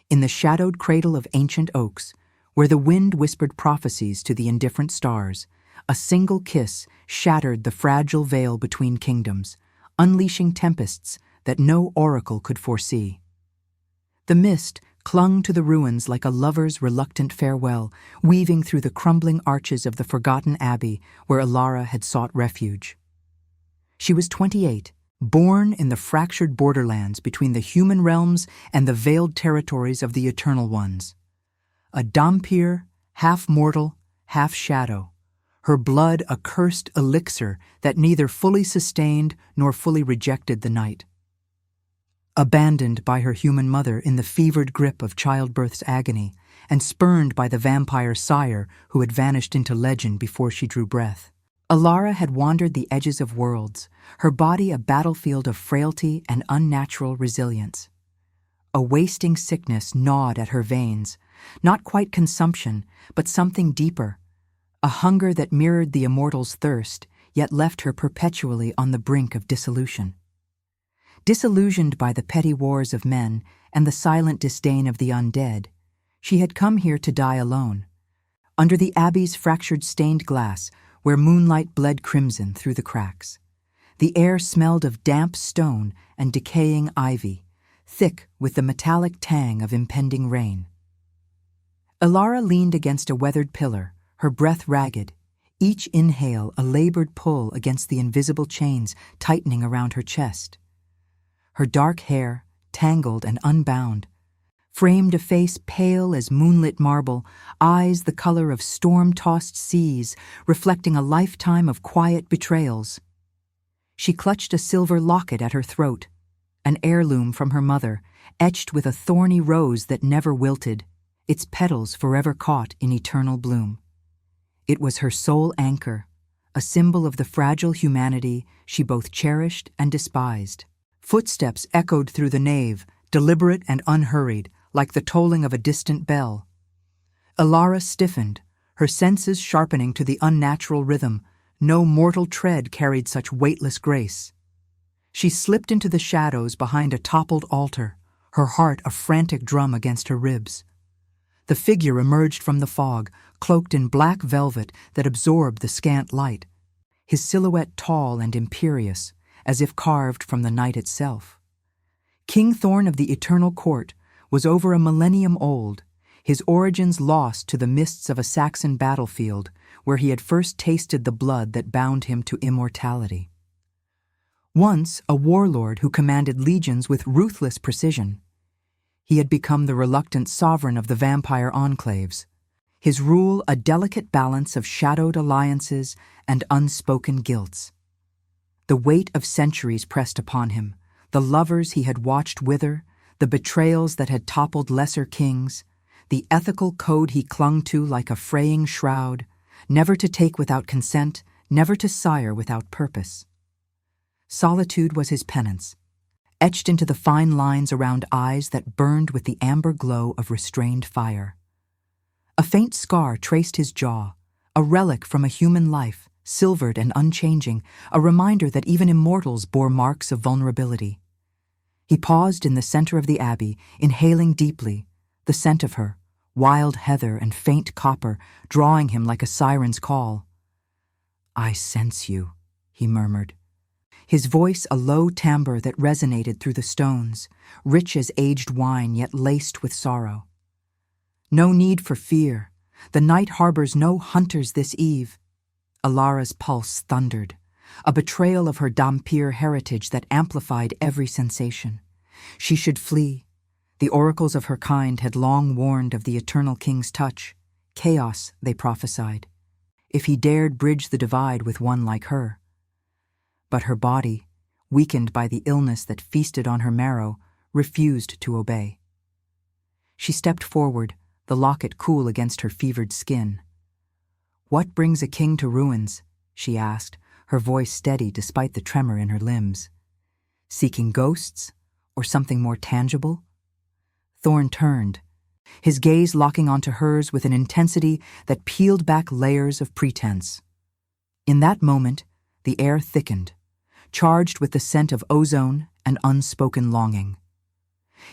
In the shadowed cradle of ancient oaks, where the wind whispered prophecies to the indifferent stars, a single kiss shattered the fragile veil between kingdoms, unleashing tempests that no oracle could foresee. The mist clung to the ruins like a lover's reluctant farewell, weaving through the crumbling arches of the forgotten abbey where Alara had sought refuge. She was 28, born in the fractured borderlands between the human realms and the veiled territories of the Eternal Ones. A Dhampir, half mortal, half shadow, her blood a cursed elixir that neither fully sustained nor fully rejected the night. Abandoned by her human mother in the fevered grip of childbirth's agony, and spurned by the vampire sire who had vanished into legend before she drew breath, Alara had wandered the edges of worlds, her body a battlefield of frailty and unnatural resilience. A wasting sickness gnawed at her veins, not quite consumption, but something deeper, a hunger that mirrored the immortal's thirst, yet left her perpetually on the brink of dissolution. Disillusioned by the petty wars of men and the silent disdain of the undead, she had come here to die alone, under the abbey's fractured stained glass where moonlight bled crimson through the cracks. The air smelled of damp stone and decaying ivy, thick with the metallic tang of impending rain. Alara leaned against a weathered pillar, her breath ragged, each inhale a labored pull against the invisible chains tightening around her chest. Her dark hair, tangled and unbound, framed a face pale as moonlit marble, eyes the color of storm-tossed seas, reflecting a lifetime of quiet betrayals. She clutched a silver locket at her throat, an heirloom from her mother, etched with a thorny rose that never wilted, its petals forever caught in eternal bloom. It was her sole anchor, a symbol of the fragile humanity she both cherished and despised. Footsteps echoed through the nave, deliberate and unhurried, like the tolling of a distant bell. Alara stiffened, her senses sharpening to the unnatural rhythm. No mortal tread carried such weightless grace. She slipped into the shadows behind a toppled altar, her heart a frantic drum against her ribs. The figure emerged from the fog, cloaked in black velvet that absorbed the scant light, his silhouette tall and imperious, as if carved from the night itself. King Thorn of the Eternal Court was over a millennium old, his origins lost to the mists of a Saxon battlefield where he had first tasted the blood that bound him to immortality. Once a warlord who commanded legions with ruthless precision, he had become the reluctant sovereign of the vampire enclaves, his rule a delicate balance of shadowed alliances and unspoken guilts. The weight of centuries pressed upon him, the lovers he had watched wither, the betrayals that had toppled lesser kings, the ethical code he clung to like a fraying shroud, never to take without consent, never to sire without purpose. Solitude was his penance, etched into the fine lines around eyes that burned with the amber glow of restrained fire. A faint scar traced his jaw, a relic from a human life, silvered and unchanging, a reminder that even immortals bore marks of vulnerability. He paused in the center of the abbey, inhaling deeply, the scent of her, wild heather and faint copper, drawing him like a siren's call. "I sense you," he murmured, his voice a low timbre that resonated through the stones, rich as aged wine yet laced with sorrow. No need for fear. The night harbors no hunters this eve. Alara's pulse thundered, a betrayal of her Dhampir heritage that amplified every sensation. She should flee. The oracles of her kind had long warned of the Eternal King's touch. Chaos, they prophesied, if he dared bridge the divide with one like her. But her body, weakened by the illness that feasted on her marrow, refused to obey. She stepped forward, the locket cool against her fevered skin. "What brings a king to ruins?" she asked, her voice steady despite the tremor in her limbs. "Seeking ghosts, or something more tangible?" Thorn turned, his gaze locking onto hers with an intensity that peeled back layers of pretense. In that moment, the air thickened, charged with the scent of ozone and unspoken longing.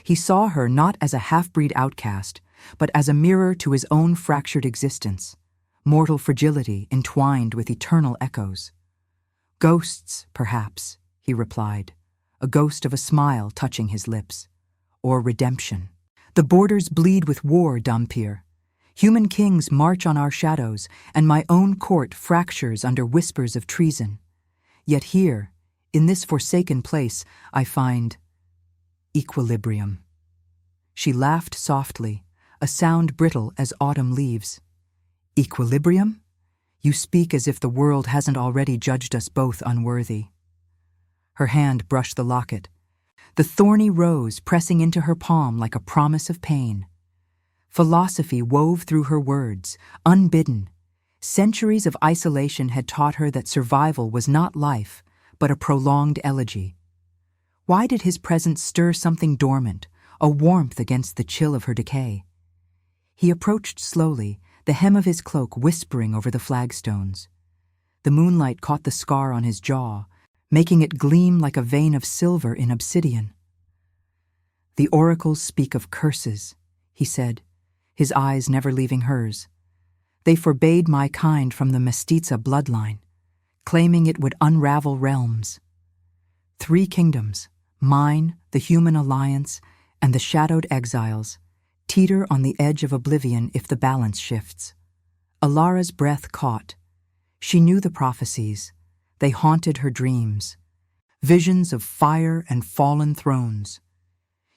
He saw her not as a half-breed outcast, but as a mirror to his own fractured existence, mortal fragility entwined with eternal echoes. "Ghosts, perhaps," he replied, a ghost of a smile touching his lips. "Or redemption. The borders bleed with war, Dhampir. Human kings march on our shadows, and my own court fractures under whispers of treason. Yet here, in this forsaken place, I find equilibrium." She laughed softly, a sound brittle as autumn leaves. "Equilibrium? You speak as if the world hasn't already judged us both unworthy." Her hand brushed the locket, the thorny rose pressing into her palm like a promise of pain. Philosophy wove through her words, unbidden. Centuries of isolation had taught her that survival was not life, but a prolonged elegy. Why did his presence stir something dormant, a warmth against the chill of her decay? He approached slowly, the hem of his cloak whispering over the flagstones. The moonlight caught the scar on his jaw, making it gleam like a vein of silver in obsidian. "The oracles speak of curses," he said, his eyes never leaving hers. "They forbade my kind from the mestiza bloodline, claiming it would unravel realms. 3 kingdoms, mine, the human alliance, and the shadowed exiles, teeter on the edge of oblivion if the balance shifts." Alara's breath caught. She knew the prophecies. They haunted her dreams. Visions of fire and fallen thrones.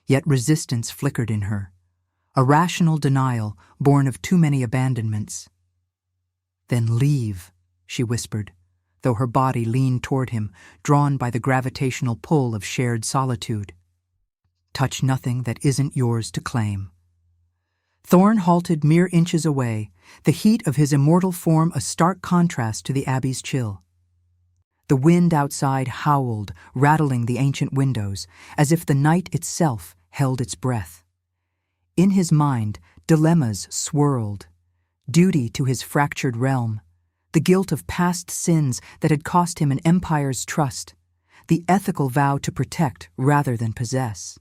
Yet resistance flickered in her, a rational denial born of too many abandonments. "Then leave," she whispered, though her body leaned toward him, drawn by the gravitational pull of shared solitude. "Touch nothing that isn't yours to claim." Thorn halted mere inches away, the heat of his immortal form a stark contrast to the abbey's chill. The wind outside howled, rattling the ancient windows, as if the night itself held its breath. In his mind, dilemmas swirled. Duty to his fractured realm, the guilt of past sins that had cost him an empire's trust, the ethical vow to protect rather than possess.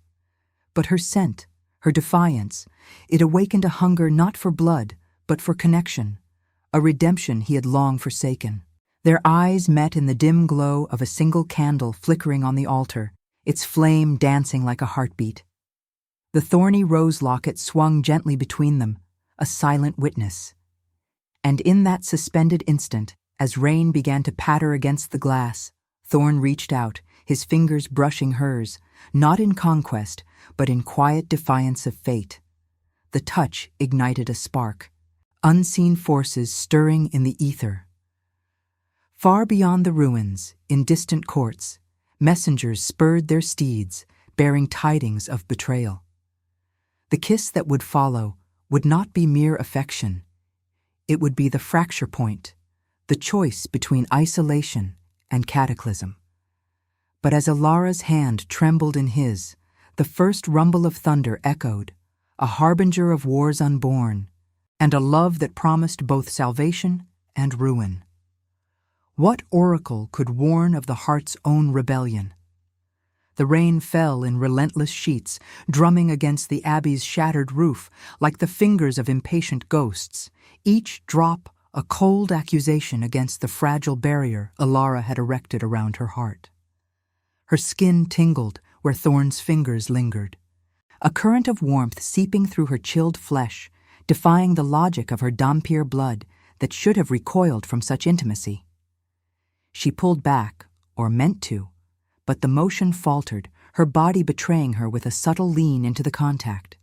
But her scent, her defiance, it awakened a hunger not for blood, but for connection, a redemption he had long forsaken. Their eyes met in the dim glow of a single candle flickering on the altar, its flame dancing like a heartbeat. The thorny rose locket swung gently between them, a silent witness. And in that suspended instant, as rain began to patter against the glass, Thorn reached out, his fingers brushing hers, not in conquest, but in quiet defiance of fate. The touch ignited a spark, unseen forces stirring in the ether. Far beyond the ruins, in distant courts, messengers spurred their steeds, bearing tidings of betrayal. The kiss that would follow would not be mere affection. It would be the fracture point, the choice between isolation and cataclysm. But as Alara's hand trembled in his, the first rumble of thunder echoed, a harbinger of wars unborn, and a love that promised both salvation and ruin. What oracle could warn of the heart's own rebellion? The rain fell in relentless sheets, drumming against the abbey's shattered roof like the fingers of impatient ghosts, each drop a cold accusation against the fragile barrier Alara had erected around her heart. Her skin tingled where Thorn's fingers lingered, a current of warmth seeping through her chilled flesh, defying the logic of her Dhampir blood that should have recoiled from such intimacy. She pulled back, or meant to, but the motion faltered, her body betraying her with a subtle lean into the contact.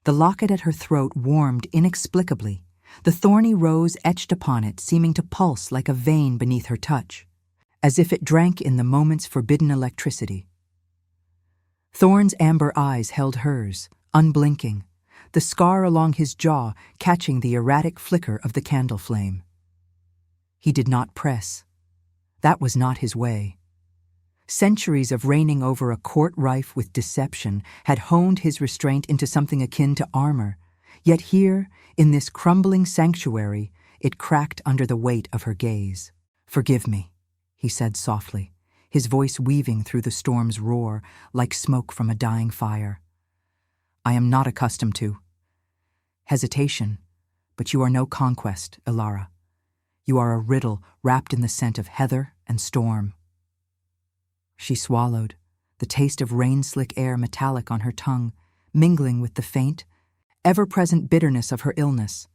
The locket at her throat warmed inexplicably, the thorny rose etched upon it seeming to pulse like a vein beneath her touch, as if it drank in the moment's forbidden electricity. Thorn's amber eyes held hers, unblinking, the scar along his jaw catching the erratic flicker of the candle flame. He did not press. That was not his way. Centuries of reigning over a court rife with deception had honed his restraint into something akin to armor, yet here, in this crumbling sanctuary, it cracked under the weight of her gaze. "Forgive me," he said softly, his voice weaving through the storm's roar like smoke from a dying fire. I am not accustomed to. Hesitation, but you are no conquest, Ilara. You are a riddle wrapped in the scent of heather and storm. She swallowed, the taste of rain-slick air metallic on her tongue, mingling with the faint, ever-present bitterness of her illness,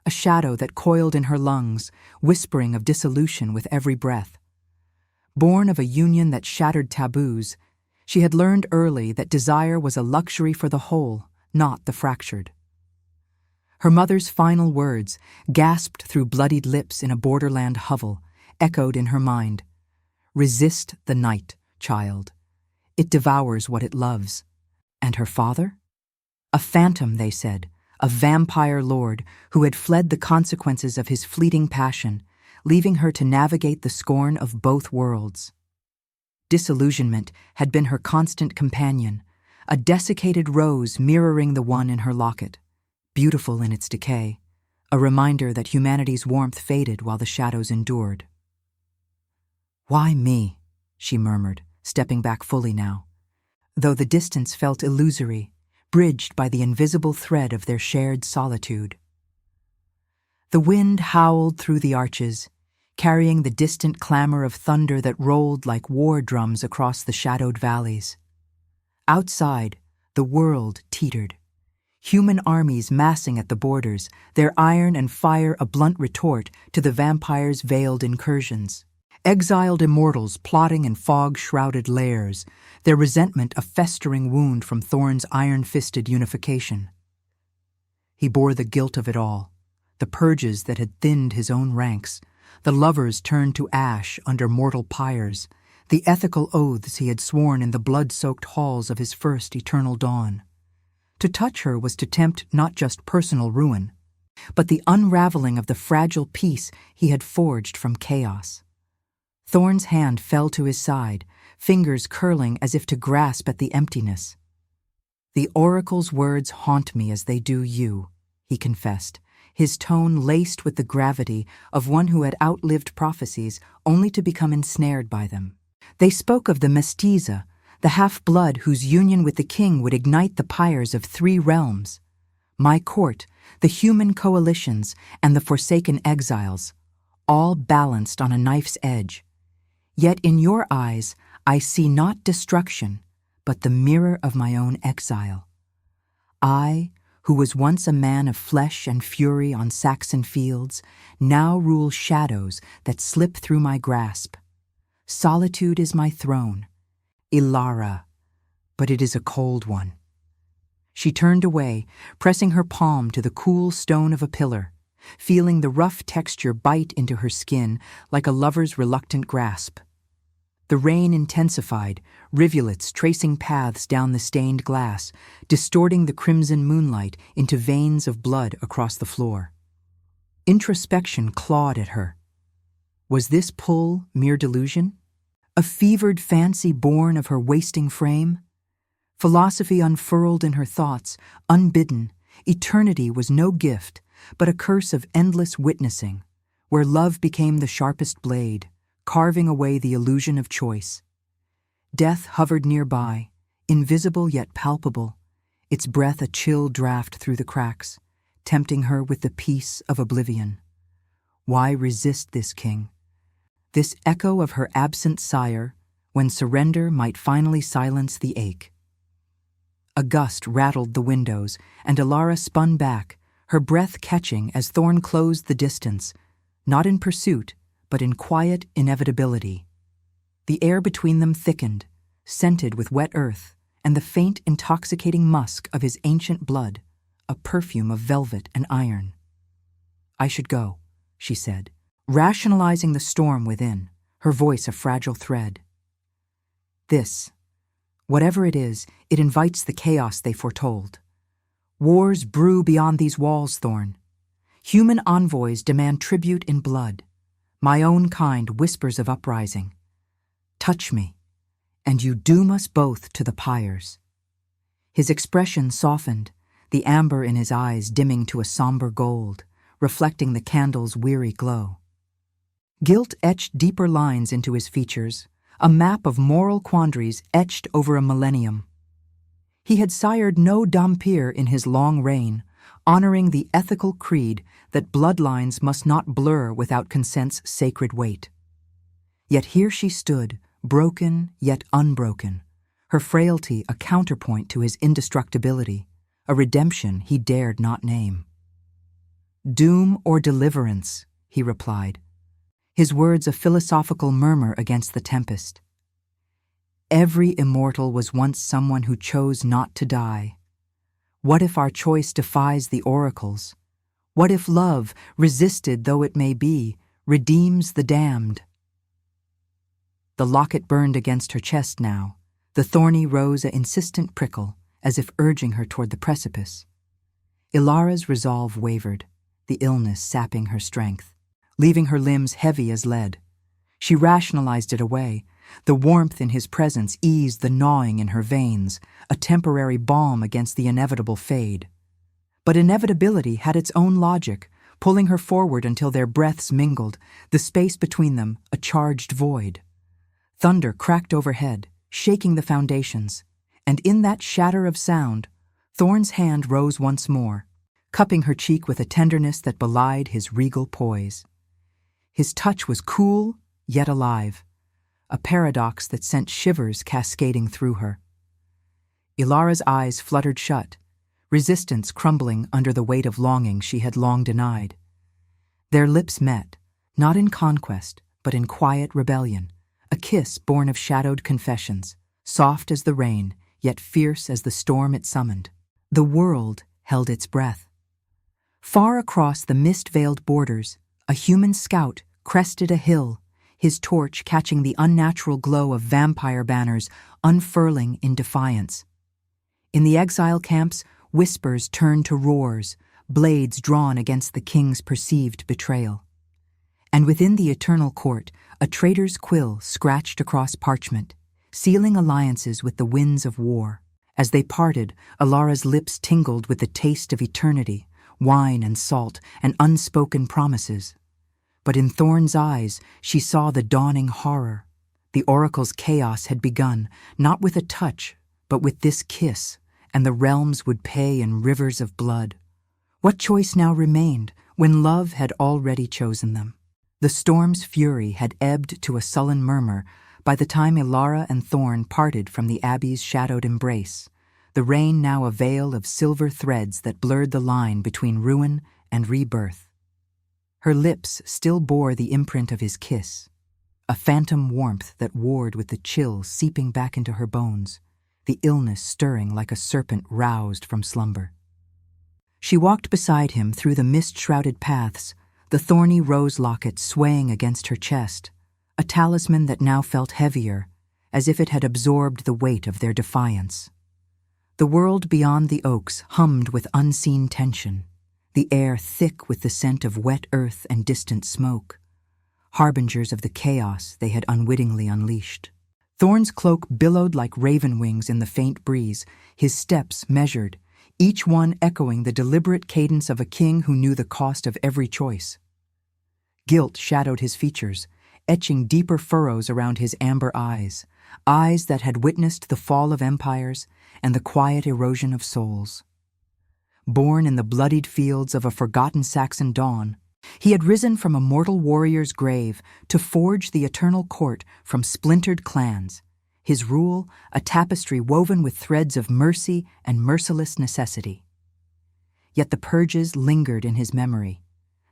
a shadow that coiled in her lungs, whispering of dissolution with every breath. Born of a union that shattered taboos, she had learned early that desire was a luxury for the whole, not the fractured. Her mother's final words, gasped through bloodied lips in a borderland hovel, echoed in her mind. Resist the night, child. It devours what it loves. And her father? A phantom, they said, a vampire lord who had fled the consequences of his fleeting passion, leaving her to navigate the scorn of both worlds. Disillusionment had been her constant companion, a desiccated rose mirroring the one in her locket, beautiful in its decay, a reminder that humanity's warmth faded while the shadows endured. "Why me?" she murmured, stepping back fully now, though the distance felt illusory, bridged by the invisible thread of their shared solitude. The wind howled through the arches, carrying the distant clamor of thunder that rolled like war drums across the shadowed valleys. Outside, the world teetered. Human armies massing at the borders, their iron and fire a blunt retort to the vampires' veiled incursions. Exiled immortals plotting in fog-shrouded lairs, their resentment a festering wound from Thorn's iron-fisted unification. He bore the guilt of it all, the purges that had thinned his own ranks, the lovers turned to ash under mortal pyres, the ethical oaths he had sworn in the blood-soaked halls of his first eternal dawn. To touch her was to tempt not just personal ruin, but the unraveling of the fragile peace he had forged from chaos. Thorn's hand fell to his side, fingers curling as if to grasp at the emptiness. "The oracle's words haunt me as they do you," he confessed, his tone laced with the gravity of one who had outlived prophecies only to become ensnared by them. They spoke of the mestiza, the half-blood whose union with the king would ignite the pyres of 3 realms. My court, the human coalitions, and the forsaken exiles, all balanced on a knife's edge. Yet in your eyes I see not destruction, but the mirror of my own exile. I, who was once a man of flesh and fury on Saxon fields, now rule shadows that slip through my grasp. Solitude is my throne, Ilara, but it is a cold one." She turned away, pressing her palm to the cool stone of a pillar, feeling the rough texture bite into her skin like a lover's reluctant grasp. The rain intensified, rivulets tracing paths down the stained glass, distorting the crimson moonlight into veins of blood across the floor. Introspection clawed at her. Was this pull mere delusion? A fevered fancy born of her wasting frame? Philosophy unfurled in her thoughts, unbidden, eternity was no gift, but a curse of endless witnessing, where love became the sharpest blade, carving away the illusion of choice. Death hovered nearby, invisible yet palpable, its breath a chill draft through the cracks, tempting her with the peace of oblivion. Why resist this king? This echo of her absent sire, when surrender might finally silence the ache. A gust rattled the windows, and Ilara spun back, her breath catching as Thorn closed the distance, not in pursuit, but in quiet inevitability. The air between them thickened, scented with wet earth and the faint, intoxicating musk of his ancient blood, a perfume of velvet and iron. "I should go," she said, rationalizing the storm within, her voice a fragile thread. "This, whatever it is, it invites the chaos they foretold. Wars brew beyond these walls, Thorn. Human envoys demand tribute in blood. My own kind whispers of uprising. Touch me, and you doom us both to the pyres." His expression softened, the amber in his eyes dimming to a somber gold, reflecting the candle's weary glow. Guilt etched deeper lines into his features, a map of moral quandaries etched over a millennium. He had sired no Dhampir in his long reign, honoring the ethical creed that bloodlines must not blur without consent's sacred weight. Yet here she stood, broken yet unbroken, her frailty a counterpoint to his indestructibility, a redemption he dared not name. "Doom or deliverance," he replied, his words a philosophical murmur against the tempest. Every immortal was once someone who chose not to die. What if our choice defies the oracles? What if love, resisted though it may be, redeems the damned? The locket burned against her chest now, the thorny rose an insistent prickle, as if urging her toward the precipice. Ilara's resolve wavered, the illness sapping her strength, leaving her limbs heavy as lead. She rationalized it away. The warmth in his presence eased the gnawing in her veins, a temporary balm against the inevitable fade. But inevitability had its own logic, pulling her forward until their breaths mingled, the space between them a charged void. Thunder cracked overhead, shaking the foundations, and in that shatter of sound, Thorn's hand rose once more, cupping her cheek with a tenderness that belied his regal poise. His touch was cool, yet alive, a paradox that sent shivers cascading through her. Ilara's eyes fluttered shut, resistance crumbling under the weight of longing she had long denied. Their lips met, not in conquest, but in quiet rebellion, a kiss born of shadowed confessions, soft as the rain, yet fierce as the storm it summoned. The world held its breath. Far across the mist-veiled borders, a human scout crested a hill, his torch catching the unnatural glow of vampire banners unfurling in defiance. In the exile camps, whispers turned to roars, blades drawn against the king's perceived betrayal. And within the eternal court, a traitor's quill scratched across parchment, sealing alliances with the winds of war. As they parted, Ilara's lips tingled with the taste of eternity, wine and salt, and unspoken promises. But in Thorn's eyes, she saw the dawning horror. The oracle's chaos had begun, not with a touch, but with this kiss, and the realms would pay in rivers of blood. What choice now remained, when love had already chosen them? The storm's fury had ebbed to a sullen murmur by the time Ilara and Thorn parted from the abbey's shadowed embrace, the rain now a veil of silver threads that blurred the line between ruin and rebirth. Her lips still bore the imprint of his kiss, a phantom warmth that warred with the chill seeping back into her bones, the illness stirring like a serpent roused from slumber. She walked beside him through the mist-shrouded paths, the thorny rose locket swaying against her chest, a talisman that now felt heavier, as if it had absorbed the weight of their defiance. The world beyond the oaks hummed with unseen tension, the air thick with the scent of wet earth and distant smoke, harbingers of the chaos they had unwittingly unleashed. Thorn's cloak billowed like raven wings in the faint breeze, his steps measured, each one echoing the deliberate cadence of a king who knew the cost of every choice. Guilt shadowed his features, etching deeper furrows around his amber eyes, eyes that had witnessed the fall of empires and the quiet erosion of souls. Born in the bloodied fields of a forgotten Saxon dawn, he had risen from a mortal warrior's grave to forge the eternal court from splintered clans, his rule a tapestry woven with threads of mercy and merciless necessity. Yet the purges lingered in his memory,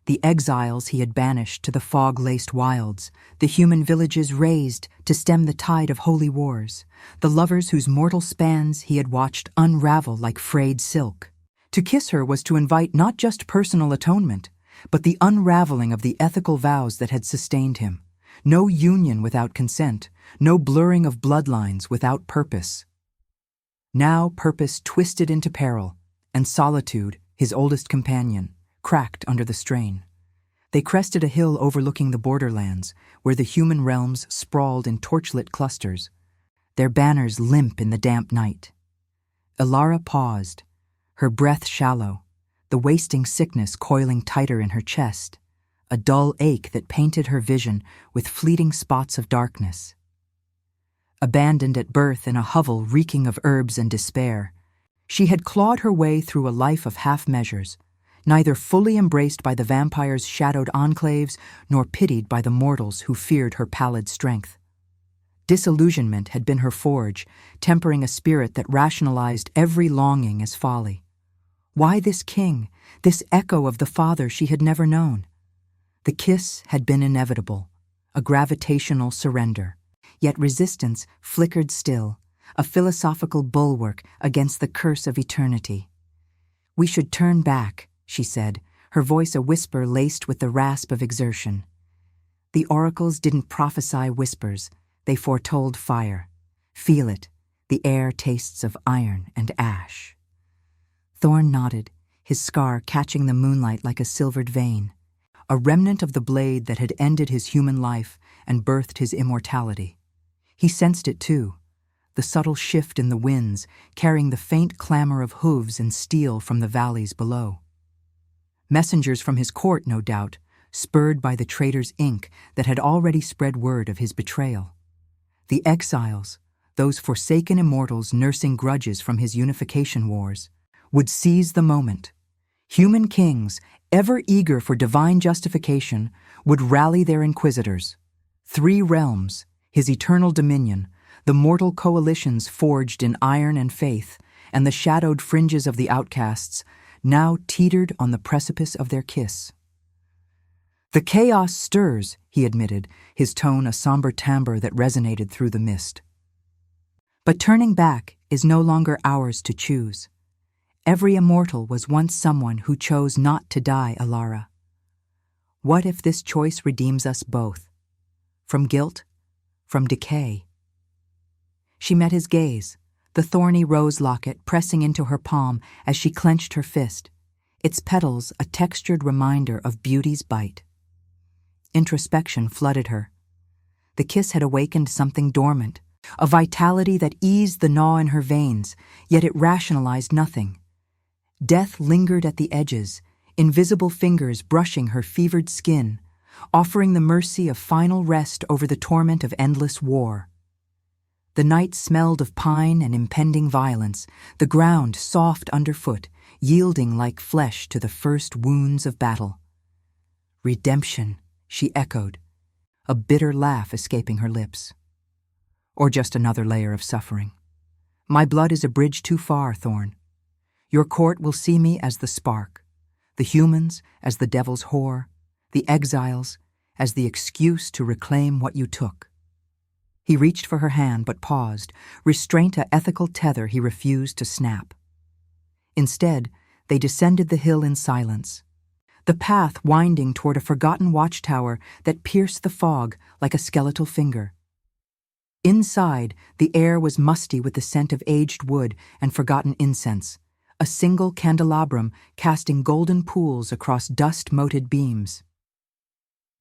the exiles he had banished to the fog-laced wilds, the human villages razed to stem the tide of holy wars, the lovers whose mortal spans he had watched unravel like frayed silk. To kiss her was to invite not just personal atonement, but the unraveling of the ethical vows that had sustained him. No union without consent, no blurring of bloodlines without purpose. Now purpose twisted into peril, and solitude, his oldest companion, cracked under the strain. They crested a hill overlooking the borderlands, where the human realms sprawled in torchlit clusters, their banners limp in the damp night. Ilara paused, her breath shallow, the wasting sickness coiling tighter in her chest, a dull ache that painted her vision with fleeting spots of darkness. Abandoned at birth in a hovel reeking of herbs and despair, She had clawed her way through a life of half-measures, neither fully embraced by the vampire's shadowed enclaves nor pitied by the mortals who feared her pallid strength. Disillusionment had been her forge, tempering a spirit that rationalized every longing as folly. Why this king, this echo of the father she had never known? The kiss had been inevitable, a gravitational surrender, yet resistance flickered still, a philosophical bulwark against the curse of eternity. "We should turn back," she said, her voice a whisper laced with the rasp of exertion. The oracles didn't prophesy whispers, they foretold fire. Feel it, the air tastes of iron and ash. Thorn nodded, his scar catching the moonlight like a silvered vein, a remnant of the blade that had ended his human life and birthed his immortality. He sensed it too, the subtle shift in the winds, carrying the faint clamor of hooves and steel from the valleys below. Messengers from his court, no doubt, spurred by the traitor's ink that had already spread word of his betrayal. The exiles, those forsaken immortals nursing grudges from his unification wars, would seize the moment. Human kings, ever eager for divine justification, would rally their inquisitors. 3 realms, his eternal dominion, the mortal coalitions forged in iron and faith, and the shadowed fringes of the outcasts, now teetered on the precipice of their kiss. "The chaos stirs," he admitted, his tone a somber timbre that resonated through the mist. "But turning back is no longer ours to choose. Every immortal was once someone who chose not to die, Alara. What if this choice redeems us both? From guilt, from decay?" She met his gaze, the thorny rose locket pressing into her palm as she clenched her fist, its petals a textured reminder of beauty's bite. Introspection flooded her. The kiss had awakened something dormant, a vitality that eased the gnaw in her veins, yet it rationalized nothing. Death lingered at the edges, invisible fingers brushing her fevered skin, offering the mercy of final rest over the torment of endless war. The night smelled of pine and impending violence, the ground soft underfoot, yielding like flesh to the first wounds of battle. "Redemption," she echoed, a bitter laugh escaping her lips. "Or just another layer of suffering. My blood is a bridge too far, Thorn. Your court will see me as the spark, the humans as the devil's whore, the exiles as the excuse to reclaim what you took." He reached for her hand but paused, restraint a ethical tether he refused to snap. Instead, they descended the hill in silence, the path winding toward a forgotten watchtower that pierced the fog like a skeletal finger. Inside, the air was musty with the scent of aged wood and forgotten incense, a single candelabrum casting golden pools across dust-moated beams.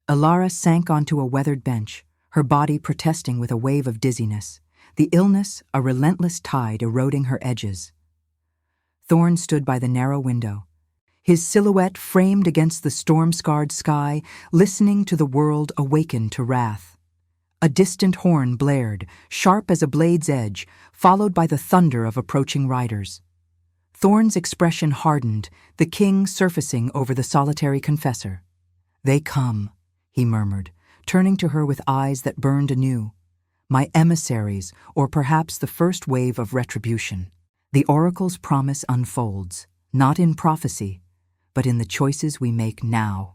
Alara sank onto a weathered bench, her body protesting with a wave of dizziness, the illness a relentless tide eroding her edges. Thorn stood by the narrow window, his silhouette framed against the storm-scarred sky, listening to the world awaken to wrath. A distant horn blared, sharp as a blade's edge, followed by the thunder of approaching riders. Thorn's expression hardened, the king surfacing over the solitary confessor. "They come," he murmured, turning to her with eyes that burned anew. "My emissaries, or perhaps the first wave of retribution. The oracle's promise unfolds, not in prophecy, but in the choices we make now."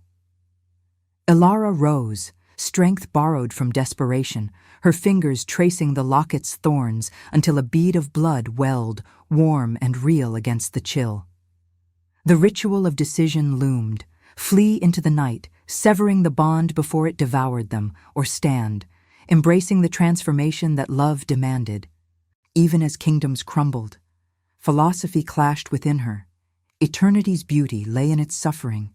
Alara rose, strength borrowed from desperation, her fingers tracing the locket's thorns until a bead of blood welled, warm and real against the chill. The ritual of decision loomed, flee into the night, severing the bond before it devoured them, or stand, embracing the transformation that love demanded. Even as kingdoms crumbled, philosophy clashed within her. Eternity's beauty lay in its suffering,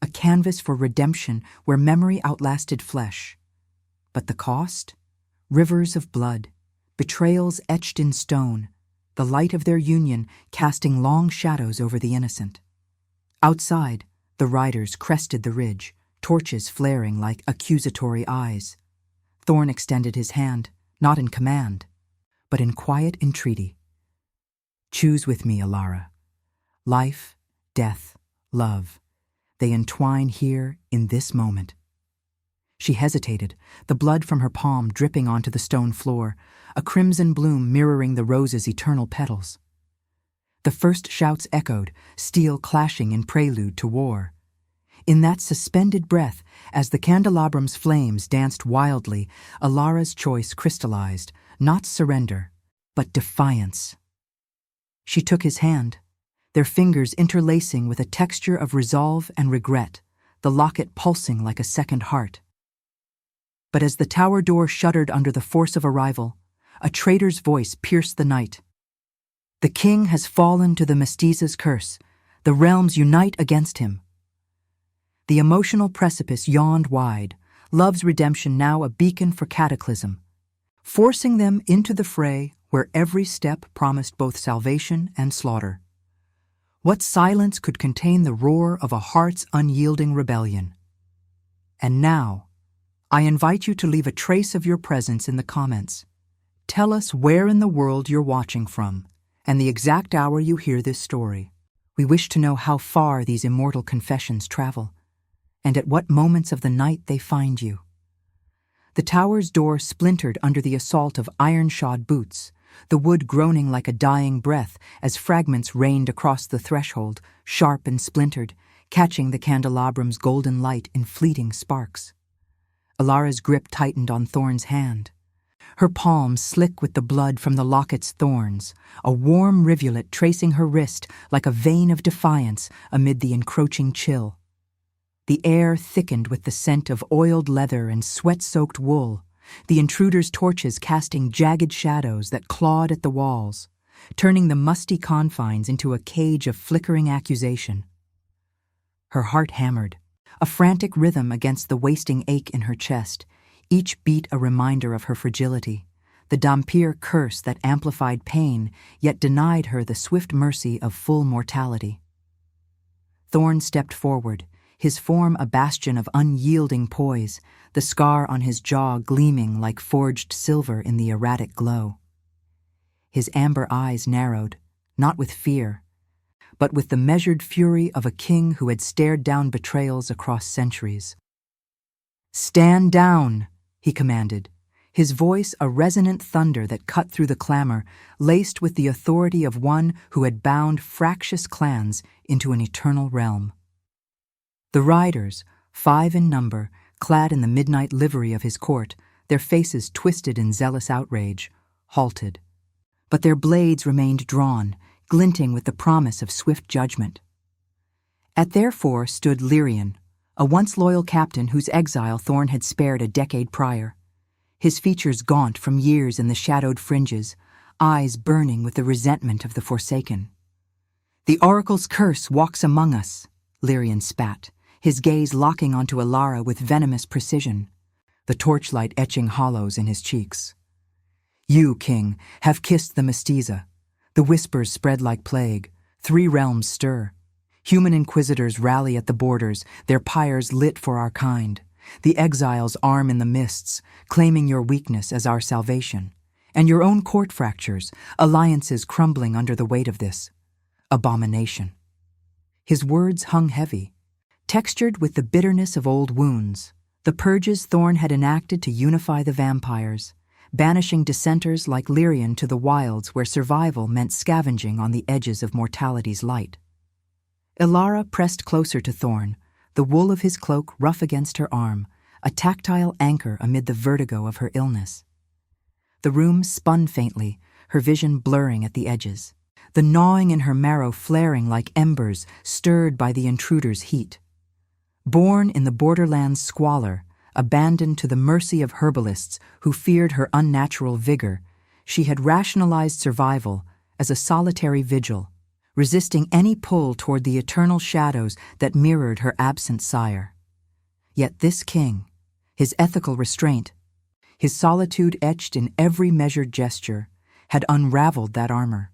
a canvas for redemption where memory outlasted flesh. But the cost? Rivers of blood, betrayals etched in stone, the light of their union casting long shadows over the innocent. Outside, the riders crested the ridge, torches flaring like accusatory eyes. Thorn extended his hand, not in command, but in quiet entreaty. Choose with me, Alara. Life, death, love, they entwine here in this moment. She hesitated, the blood from her palm dripping onto the stone floor, a crimson bloom mirroring the rose's eternal petals. The first shouts echoed, steel clashing in prelude to war. In that suspended breath, as the candelabram's flames danced wildly, Alara's choice crystallized, not surrender, but defiance. She took his hand, their fingers interlacing with a texture of resolve and regret, the locket pulsing like a second heart. But as the tower door shuddered under the force of arrival, a traitor's voice pierced the night. The king has fallen to the mestiza's curse. The realms unite against him. The emotional precipice yawned wide, love's redemption now a beacon for cataclysm, forcing them into the fray where every step promised both salvation and slaughter. What silence could contain the roar of a heart's unyielding rebellion? And now, I invite you to leave a trace of your presence in the comments. Tell us where in the world you're watching from, and the exact hour you hear this story. We wish to know how far these immortal confessions travel, and at what moments of the night they find you. The tower's door splintered under the assault of iron-shod boots, the wood groaning like a dying breath as fragments rained across the threshold, sharp and splintered, catching the candelabram's golden light in fleeting sparks. Alara's grip tightened on Thorn's hand. Her palm slick with the blood from the locket's thorns, a warm rivulet tracing her wrist like a vein of defiance amid the encroaching chill. The air thickened with the scent of oiled leather and sweat-soaked wool, the intruder's torches casting jagged shadows that clawed at the walls, turning the musty confines into a cage of flickering accusation. Her heart hammered, a frantic rhythm against the wasting ache in her chest, each beat a reminder of her fragility, the Dhampir curse that amplified pain yet denied her the swift mercy of full mortality. Thorn stepped forward, his form a bastion of unyielding poise, the scar on his jaw gleaming like forged silver in the erratic glow. His amber eyes narrowed, not with fear, but with the measured fury of a king who had stared down betrayals across centuries. "Stand down," he commanded, his voice a resonant thunder that cut through the clamor, laced with the authority of one who had bound fractious clans into an eternal realm. The riders, 5 in number, clad in the midnight livery of his court, their faces twisted in zealous outrage, halted. But their blades remained drawn, glinting with the promise of swift judgment. At their fore stood Lyrian, a once loyal captain whose exile Thorn had spared a decade prior, his features gaunt from years in the shadowed fringes, eyes burning with the resentment of the Forsaken. "The oracle's curse walks among us," Lyrian spat, his gaze locking onto Alara with venomous precision, the torchlight etching hollows in his cheeks. "You, king, have kissed the mestiza. The whispers spread like plague. 3 realms stir. Human inquisitors rally at the borders, their pyres lit for our kind. The exiles arm in the mists, claiming your weakness as our salvation. And your own court fractures, alliances crumbling under the weight of this abomination." His words hung heavy, textured with the bitterness of old wounds, the purges Thorn had enacted to unify the vampires, banishing dissenters like Lyrian to the wilds where survival meant scavenging on the edges of mortality's light. Alara pressed closer to Thorn, the wool of his cloak rough against her arm, a tactile anchor amid the vertigo of her illness. The room spun faintly, her vision blurring at the edges, the gnawing in her marrow flaring like embers stirred by the intruder's heat. Born in the borderland's squalor, abandoned to the mercy of herbalists who feared her unnatural vigor, she had rationalized survival as a solitary vigil, resisting any pull toward the eternal shadows that mirrored her absent sire. Yet this king, his ethical restraint, his solitude etched in every measured gesture, had unraveled that armor.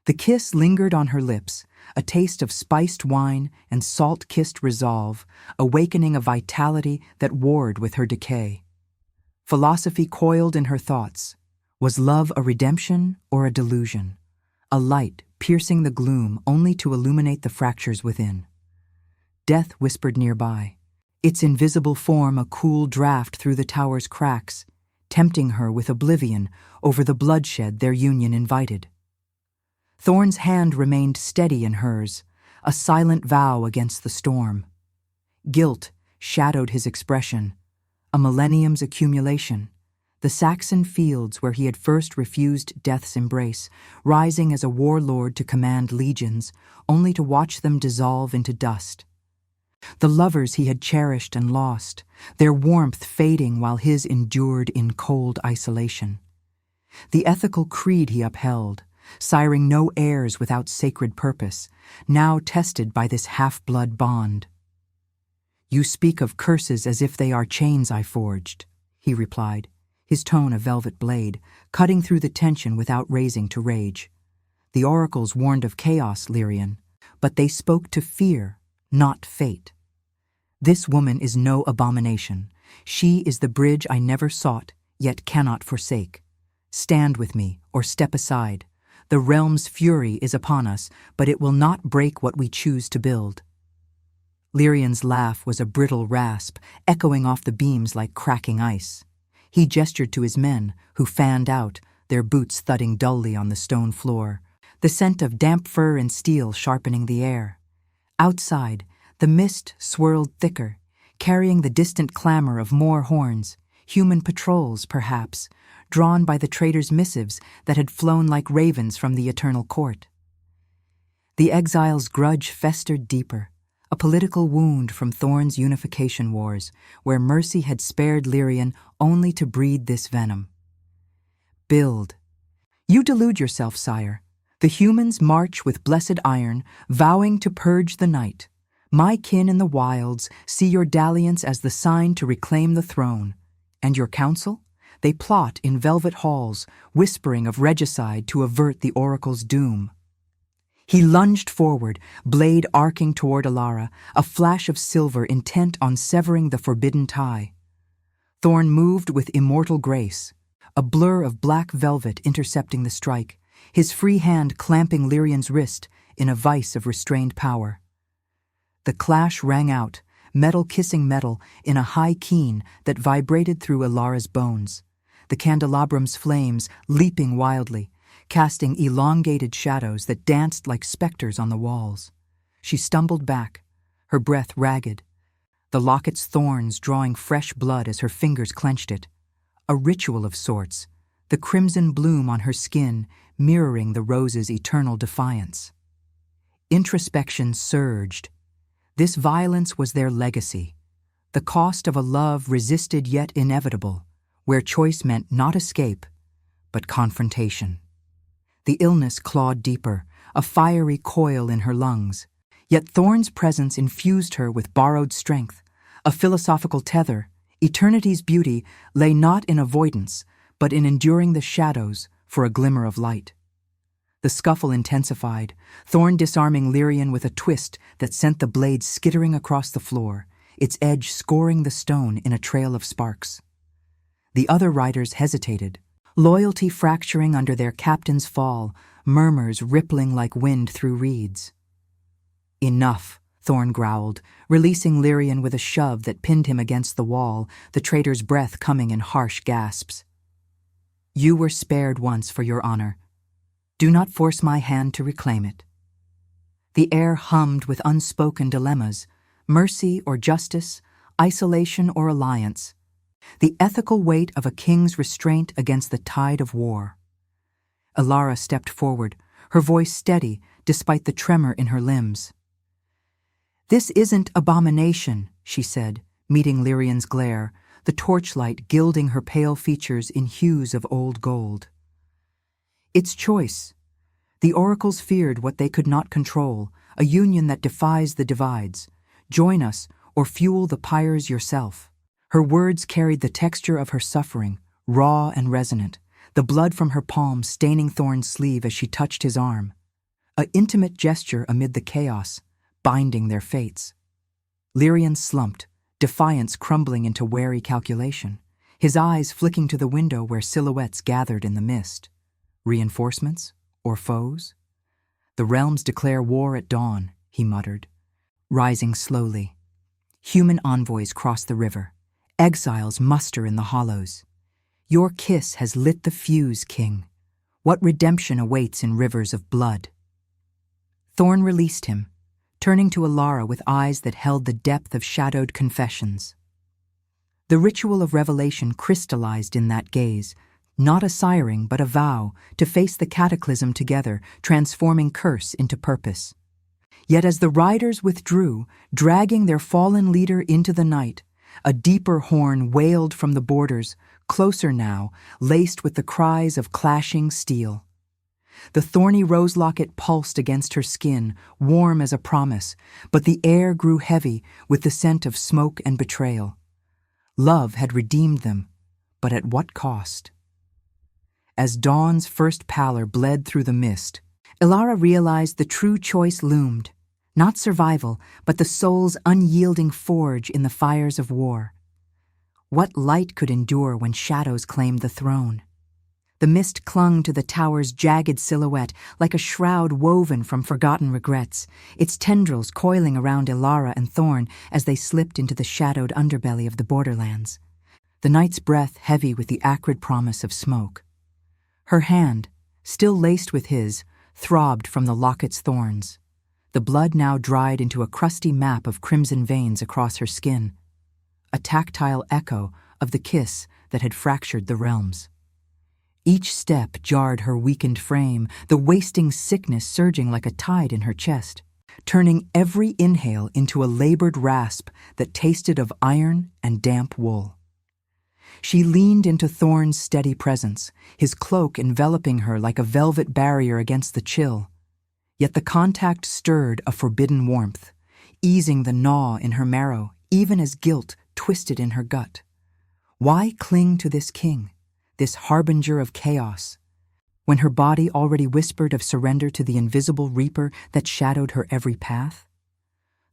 The kiss lingered on her lips, a taste of spiced wine and salt-kissed resolve, awakening a vitality that warred with her decay. Philosophy coiled in her thoughts. Was love a redemption or a delusion? a light piercing the gloom only to illuminate the fractures within. Death whispered nearby, its invisible form a cool draft through the tower's cracks, tempting her with oblivion over the bloodshed their union invited. Thorn's hand remained steady in hers, a silent vow against the storm. Guilt shadowed his expression, a millennium's accumulation, the Saxon fields where he had first refused death's embrace, rising as a warlord to command legions, only to watch them dissolve into dust. The lovers he had cherished and lost, their warmth fading while his endured in cold isolation. The ethical creed he upheld, siring no heirs without sacred purpose, now tested by this half-blood bond. "You speak of curses as if they are chains I forged," he replied, his tone a velvet blade, cutting through the tension without raising to rage. "The oracles warned of chaos, Lyrian, but they spoke to fear, not fate. This woman is no abomination. She is the bridge I never sought, yet cannot forsake. Stand with me, or step aside. The realm's fury is upon us, but it will not break what we choose to build." Lyrian's laugh was a brittle rasp, echoing off the beams like cracking ice. He gestured to his men, who fanned out, their boots thudding dully on the stone floor, the scent of damp fur and steel sharpening the air. Outside, the mist swirled thicker, carrying the distant clamor of more horns, human patrols, perhaps, drawn by the traitors' missives that had flown like ravens from the eternal court. The exile's grudge festered deeper, a political wound from Thorn's unification wars, where mercy had spared Lyrian only to breed this venom. "Build. You delude yourself, sire. The humans march with blessed iron, vowing to purge the night. My kin in the wilds see your dalliance as the sign to reclaim the throne. And your council? They plot in velvet halls, whispering of regicide to avert the oracle's doom." He lunged forward, blade arcing toward Alara, a flash of silver intent on severing the forbidden tie. Thorn moved with immortal grace, a blur of black velvet intercepting the strike, his free hand clamping Lyrian's wrist in a vice of restrained power. The clash rang out, metal kissing metal in a high keen that vibrated through Alara's bones, the candelabram's flames leaping wildly, casting elongated shadows that danced like specters on the walls. She stumbled back, her breath ragged, the locket's thorns drawing fresh blood as her fingers clenched it. A ritual of sorts, the crimson bloom on her skin mirroring the rose's eternal defiance. Introspection surged. This violence was their legacy, the cost of a love resisted yet inevitable, where choice meant not escape, but confrontation. The illness clawed deeper, a fiery coil in her lungs, yet Thorn's presence infused her with borrowed strength, a philosophical tether. Eternity's beauty lay not in avoidance, but in enduring the shadows for a glimmer of light. The scuffle intensified, Thorn disarming Lyrian with a twist that sent the blade skittering across the floor, its edge scoring the stone in a trail of sparks. The other riders hesitated, loyalty fracturing under their captain's fall, murmurs rippling like wind through reeds. "Enough," Thorn growled, releasing Lyrian with a shove that pinned him against the wall, the traitor's breath coming in harsh gasps. "You were spared once for your honor. Do not force my hand to reclaim it." The air hummed with unspoken dilemmas, mercy or justice, isolation or alliance, the ethical weight of a king's restraint against the tide of war. Alara stepped forward, her voice steady despite the tremor in her limbs. "This isn't abomination," she said, meeting Lyrian's glare, the torchlight gilding her pale features in hues of old gold. "It's choice. The oracles feared what they could not control, a union that defies the divides. Join us or fuel the pyres yourself." Her words carried the texture of her suffering, raw and resonant, the blood from her palm staining Thorn's sleeve as she touched his arm. An intimate gesture amid the chaos, binding their fates. Lyrian slumped, defiance crumbling into wary calculation, his eyes flicking to the window where silhouettes gathered in the mist. Reinforcements or foes? The realms declare war at dawn, he muttered. Rising slowly, human envoys cross the river. Exiles muster in the hollows. Your kiss has lit the fuse, king. What redemption awaits in rivers of blood? Thorn released him, turning to Alara with eyes that held the depth of shadowed confessions. The ritual of revelation crystallized in that gaze, not a siring but a vow to face the cataclysm together, transforming curse into purpose. Yet as the riders withdrew, dragging their fallen leader into the night, a deeper horn wailed from the borders, closer now, laced with the cries of clashing steel. The thorny rose locket pulsed against her skin, warm as a promise, but the air grew heavy with the scent of smoke and betrayal. Love had redeemed them, but at what cost? As dawn's first pallor bled through the mist, Alara realized the true choice loomed, not survival, but the soul's unyielding forge in the fires of war. What light could endure when shadows claimed the throne? The mist clung to the tower's jagged silhouette like a shroud woven from forgotten regrets, its tendrils coiling around Alara and Thorn as they slipped into the shadowed underbelly of the borderlands, the night's breath heavy with the acrid promise of smoke. Her hand, still laced with his, throbbed from the locket's thorns, the blood now dried into a crusty map of crimson veins across her skin, a tactile echo of the kiss that had fractured the realms. Each step jarred her weakened frame, the wasting sickness surging like a tide in her chest, turning every inhale into a labored rasp that tasted of iron and damp wool. She leaned into Thorn's steady presence, his cloak enveloping her like a velvet barrier against the chill. Yet the contact stirred a forbidden warmth, easing the gnaw in her marrow, even as guilt twisted in her gut. Why cling to this king, this harbinger of chaos, when her body already whispered of surrender to the invisible reaper that shadowed her every path?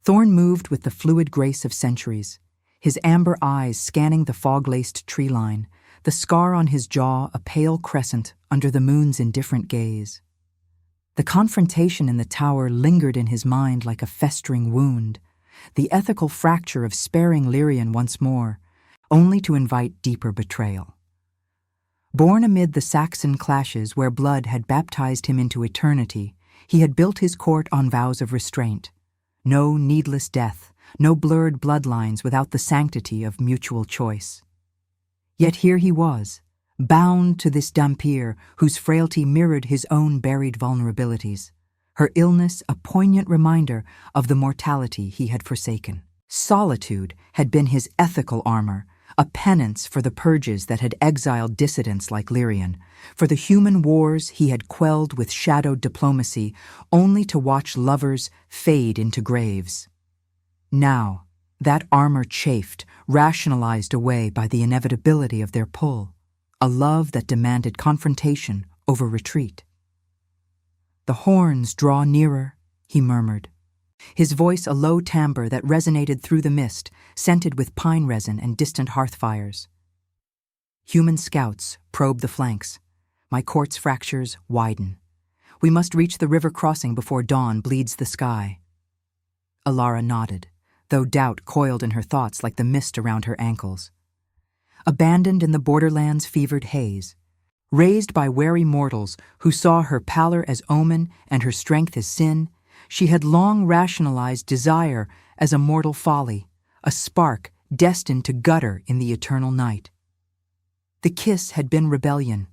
Thorn moved with the fluid grace of centuries, his amber eyes scanning the fog-laced tree line, the scar on his jaw a pale crescent under the moon's indifferent gaze. The confrontation in the tower lingered in his mind like a festering wound, the ethical fracture of sparing Lyrian once more, only to invite deeper betrayal. Born amid the Saxon clashes where blood had baptized him into eternity, he had built his court on vows of restraint. No needless death, no blurred bloodlines without the sanctity of mutual choice. Yet here he was, bound to this Dhampir whose frailty mirrored his own buried vulnerabilities, her illness a poignant reminder of the mortality he had forsaken. Solitude had been his ethical armor, a penance for the purges that had exiled dissidents like Lyrian, for the human wars he had quelled with shadowed diplomacy, only to watch lovers fade into graves. Now, that armor chafed, rationalized away by the inevitability of their pull, a love that demanded confrontation over retreat. "The horns draw nearer," he murmured, his voice a low timbre that resonated through the mist, scented with pine resin and distant hearth fires. "Human scouts probe the flanks. My court's fractures widen. We must reach the river crossing before dawn bleeds the sky." Alara nodded, though doubt coiled in her thoughts like the mist around her ankles. Abandoned in the borderland's fevered haze, raised by wary mortals who saw her pallor as omen and her strength as sin, she had long rationalized desire as a mortal folly, a spark destined to gutter in the eternal night. The kiss had been rebellion,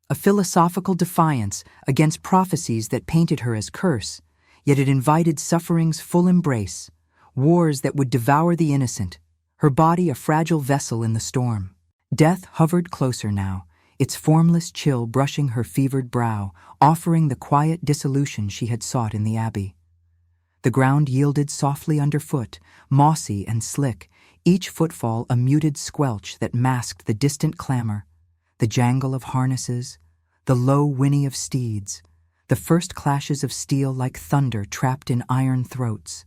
a philosophical defiance against prophecies that painted her as curse, yet it invited suffering's full embrace, wars that would devour the innocent, her body a fragile vessel in the storm. Death hovered closer now, its formless chill brushing her fevered brow, offering the quiet dissolution she had sought in the abbey. The ground yielded softly underfoot, mossy and slick, each footfall a muted squelch that masked the distant clamor, the jangle of harnesses, the low whinny of steeds, the first clashes of steel like thunder trapped in iron throats.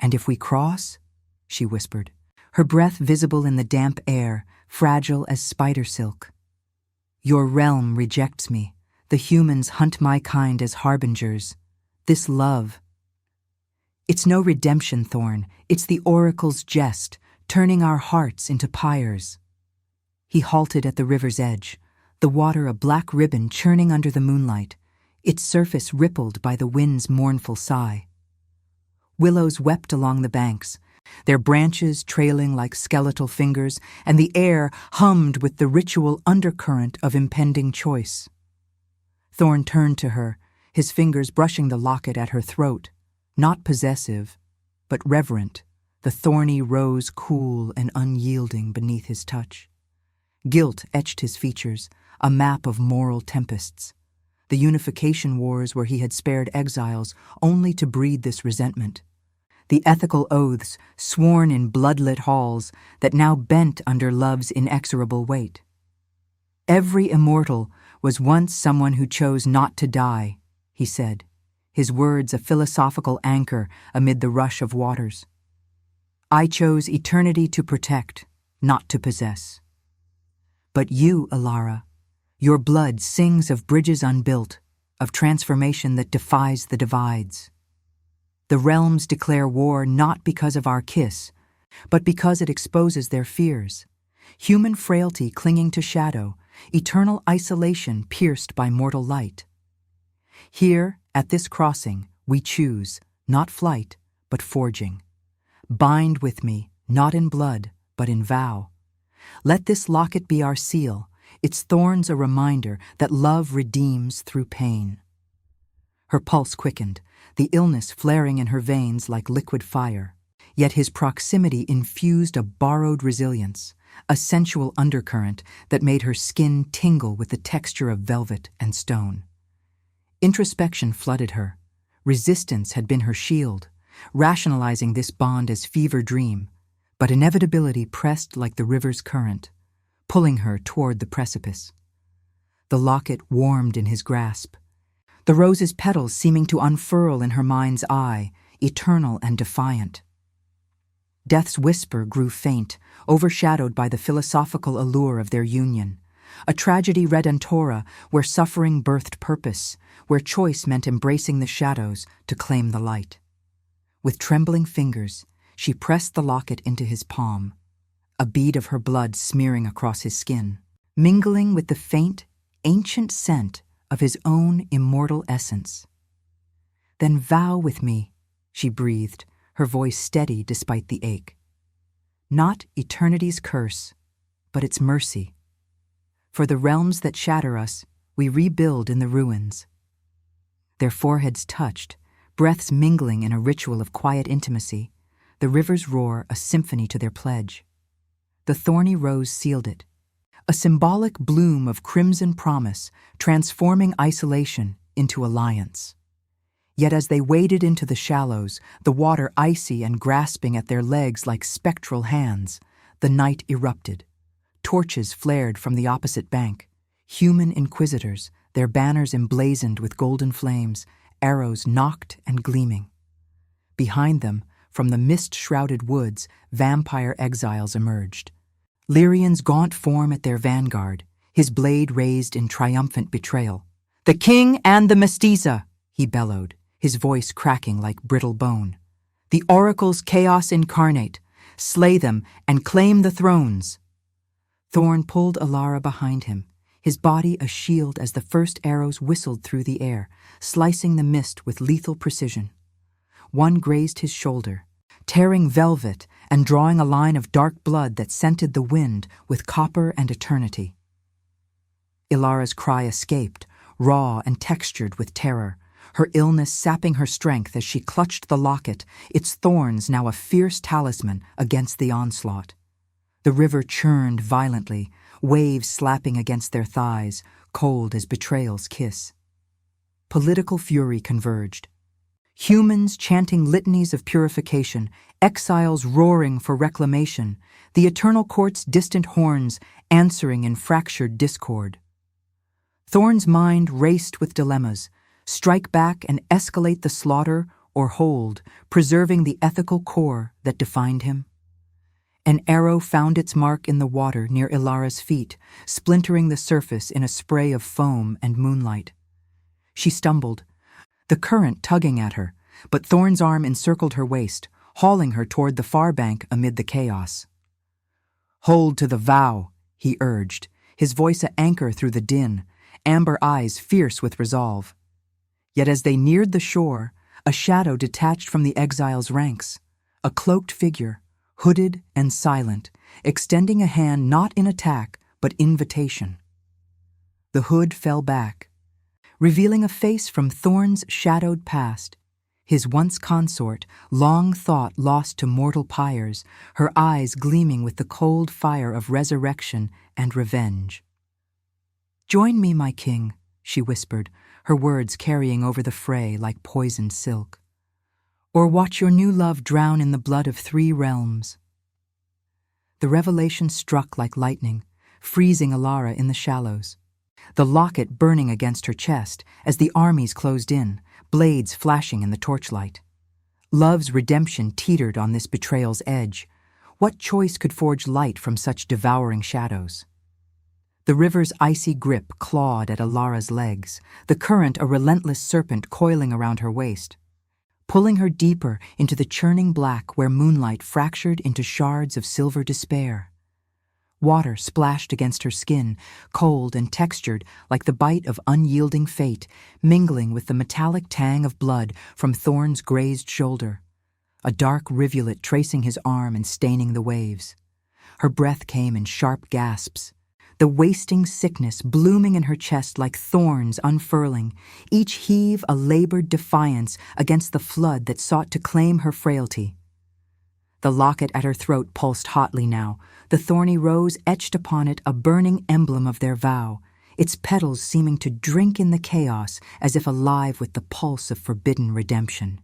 "And if we cross?" she whispered, her breath visible in the damp air, fragile as spider silk. "Your realm rejects me, The humans hunt my kind as harbingers. This love. It's no redemption, Thorn. It's the oracle's jest, turning our hearts into pyres. He halted at the river's edge, the water a black ribbon churning under the moonlight, its surface rippled by the wind's mournful sigh. Willows wept along the banks, their branches trailing like skeletal fingers, and the air hummed with the ritual undercurrent of impending choice. Thorn turned to her, his fingers brushing the locket at her throat, not possessive, but reverent, the thorny rose cool and unyielding beneath his touch. Guilt etched his features, a map of moral tempests. The unification wars where he had spared exiles only to breed this resentment. The ethical oaths sworn in bloodlit halls that now bent under love's inexorable weight. Every immortal was once someone who chose not to die, he said, his words a philosophical anchor amid the rush of waters. I chose eternity to protect, not to possess. But you, Alara, your blood sings of bridges unbuilt, of transformation that defies the divides. The realms declare war not because of our kiss, but because it exposes their fears. Human frailty clinging to shadow, eternal isolation pierced by mortal light. Here, at this crossing, we choose, not flight, but forging. Bind with me, not in blood, but in vow. Let this locket be our seal, its thorns a reminder that love redeems through pain. Her pulse quickened, the illness flaring in her veins like liquid fire. Yet his proximity infused a borrowed resilience, a sensual undercurrent that made her skin tingle with the texture of velvet and stone. Introspection flooded her. Resistance had been her shield, rationalizing this bond as fever dream, but inevitability pressed like the river's current, pulling her toward the precipice. The locket warmed in his grasp, the rose's petals seeming to unfurl in her mind's eye, eternal and defiant. Death's whisper grew faint, overshadowed by the philosophical allure of their union, a tragedy redentora where suffering birthed purpose, where choice meant embracing the shadows to claim the light. With trembling fingers, she pressed the locket into his palm, a bead of her blood smearing across his skin, mingling with the faint, ancient scent of his own immortal essence. Then vow with me, she breathed, her voice steady despite the ache. Not eternity's curse, but its mercy. For the realms that shatter us, we rebuild in the ruins. Their foreheads touched, breaths mingling in a ritual of quiet intimacy, the river's roar a symphony to their pledge. The thorny rose sealed it, a symbolic bloom of crimson promise, transforming isolation into alliance. Yet as they waded into the shallows, the water icy and grasping at their legs like spectral hands, the night erupted. Torches flared from the opposite bank, human inquisitors, their banners emblazoned with golden flames, arrows nocked and gleaming. Behind them, from the mist-shrouded woods, vampire exiles emerged. Lyrion's gaunt form at their vanguard, his blade raised in triumphant betrayal. "The king and the mestiza!" he bellowed, his voice cracking like brittle bone. "The oracle's chaos incarnate! Slay them and claim the thrones!" Thorn pulled Alara behind him, his body a shield as the first arrows whistled through the air, slicing the mist with lethal precision. One grazed his shoulder, tearing velvet and drawing a line of dark blood that scented the wind with copper and eternity. Ilara's cry escaped, raw and textured with terror, her illness sapping her strength as she clutched the locket, its thorns now a fierce talisman against the onslaught. The river churned violently, waves slapping against their thighs, cold as betrayal's kiss. Political fury converged. Humans chanting litanies of purification, exiles roaring for reclamation, the eternal court's distant horns answering in fractured discord. Thorn's mind raced with dilemmas: strike back and escalate the slaughter, or hold, preserving the ethical core that defined him. An arrow found its mark in the water near Ilara's feet, splintering the surface in a spray of foam and moonlight. She stumbled, the current tugging at her, but Thorn's arm encircled her waist, hauling her toward the far bank amid the chaos. "Hold to the vow," he urged, his voice a anchor through the din, amber eyes fierce with resolve. Yet as they neared the shore, a shadow detached from the exiles' ranks, a cloaked figure, hooded and silent, extending a hand not in attack but invitation. The hood fell back, revealing a face from Thorn's shadowed past, his once consort, long thought lost to mortal pyres, her eyes gleaming with the cold fire of resurrection and revenge. "Join me, my king," she whispered, her words carrying over the fray like poisoned silk. "Or watch your new love drown in the blood of 3 realms." The revelation struck like lightning, freezing Alara in the shallows, the locket burning against her chest as the armies closed in, blades flashing in the torchlight. Love's redemption teetered on this betrayal's edge. What choice could forge light from such devouring shadows? The river's icy grip clawed at Alara's legs, the current a relentless serpent coiling around her waist, pulling her deeper into the churning black where moonlight fractured into shards of silver despair. Water splashed against her skin, cold and textured like the bite of unyielding fate, mingling with the metallic tang of blood from Thorn's grazed shoulder, a dark rivulet tracing his arm and staining the waves. Her breath came in sharp gasps, the wasting sickness blooming in her chest like thorns unfurling, each heave a labored defiance against the flood that sought to claim her frailty. The locket at her throat pulsed hotly now, the thorny rose etched upon it a burning emblem of their vow, its petals seeming to drink in the chaos as if alive with the pulse of forbidden redemption.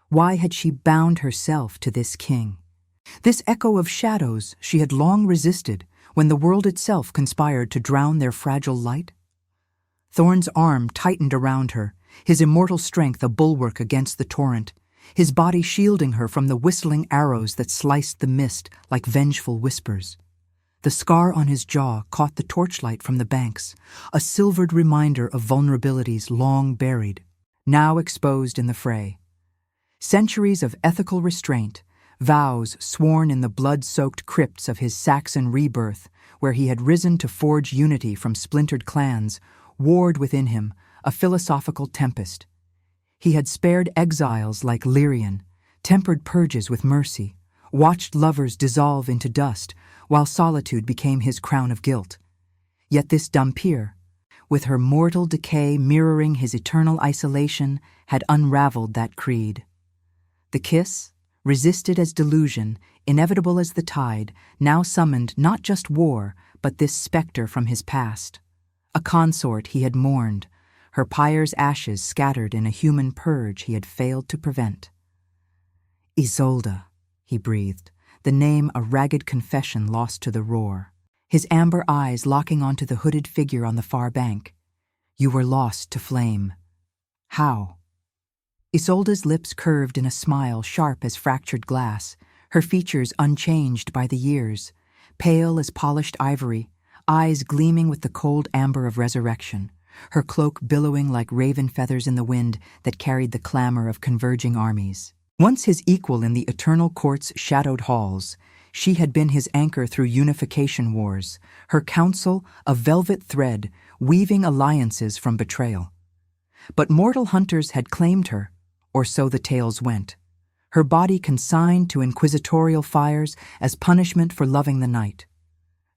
Why had she bound herself to this king? This echo of shadows she had long resisted when the world itself conspired to drown their fragile light? Thorn's arm tightened around her, his immortal strength a bulwark against the torrent, his body shielding her from the whistling arrows that sliced the mist like vengeful whispers. The scar on his jaw caught the torchlight from the banks, a silvered reminder of vulnerabilities long buried, now exposed in the fray. Centuries of ethical restraint, vows sworn in the blood-soaked crypts of his Saxon rebirth, where he had risen to forge unity from splintered clans, warred within him, a philosophical tempest. He had spared exiles like Lyrian, tempered purges with mercy, watched lovers dissolve into dust, while solitude became his crown of guilt. Yet this Dhampir, with her mortal decay mirroring his eternal isolation, had unraveled that creed. The kiss, resisted as delusion, inevitable as the tide, now summoned not just war, but this specter from his past. A consort he had mourned, her pyre's ashes scattered in a human purge he had failed to prevent. "Isolde," he breathed, the name a ragged confession lost to the roar, his amber eyes locking onto the hooded figure on the far bank. "You were lost to flame. How?" Isolde's lips curved in a smile sharp as fractured glass, her features unchanged by the years, pale as polished ivory, eyes gleaming with the cold amber of resurrection, her cloak billowing like raven feathers in the wind that carried the clamor of converging armies. Once his equal in the eternal court's shadowed halls, she had been his anchor through unification wars, her counsel a velvet thread weaving alliances from betrayal. But mortal hunters had claimed her, or so the tales went, her body consigned to inquisitorial fires as punishment for loving the night.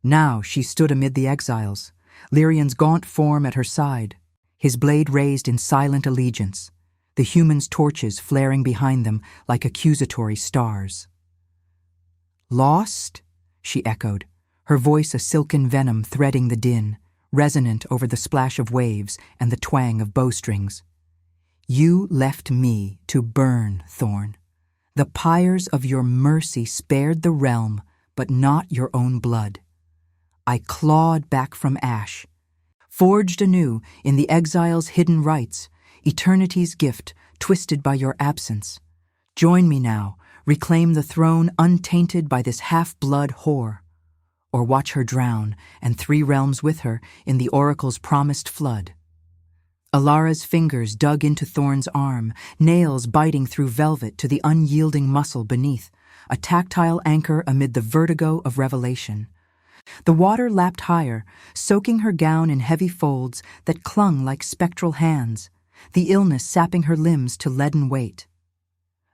Now she stood amid the exiles, Lyrian's gaunt form at her side, his blade raised in silent allegiance, the humans' torches flaring behind them like accusatory stars. "Lost?" she echoed, her voice a silken venom threading the din, resonant over the splash of waves and the twang of bowstrings. "You left me to burn, Thorn. The pyres of your mercy spared the realm, but not your own blood. I clawed back from ash, forged anew in the exile's hidden rites, eternity's gift twisted by your absence. Join me now, reclaim the throne untainted by this half-blood whore, or watch her drown, and 3 realms with her, in the oracle's promised flood." Alara's fingers dug into Thorn's arm, nails biting through velvet to the unyielding muscle beneath, a tactile anchor amid the vertigo of revelation. The water lapped higher, soaking her gown in heavy folds that clung like spectral hands, the illness sapping her limbs to leaden weight.